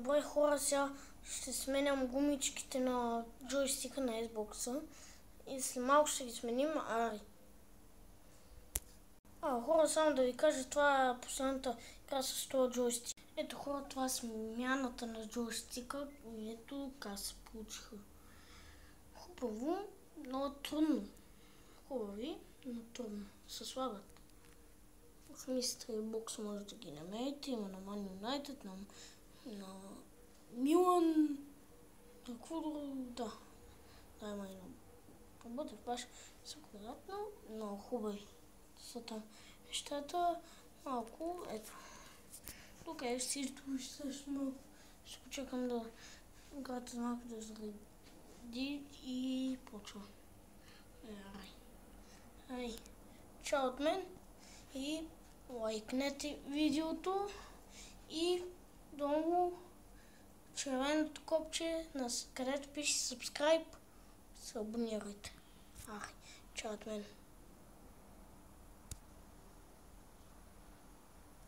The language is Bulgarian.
Добре хора, сега ще сменям гумичките на джойстика на Xbox-а и след малко ще ги сменим. Хора, само да ви кажа, това е последната игра с този джойстик. Ето хора, това е смяната на джойстика и ето как се получиха. Хубаво, но трудно. Хубави, но трудно. Се слагат. В Mystery Box може да ги намерите. Има на Man United, на Милан, на какво друго, да. Да, има и на Бъдев баш съквадратно. Много хубави са там нещата. Малко, ето. Тук е всичко, също малко. Ще почекам да играта малко да зареди и почва. Чао от мен и лайкнете видеото и долу червеното копче, където пише subscribe, се абонирайте. Чао от мен.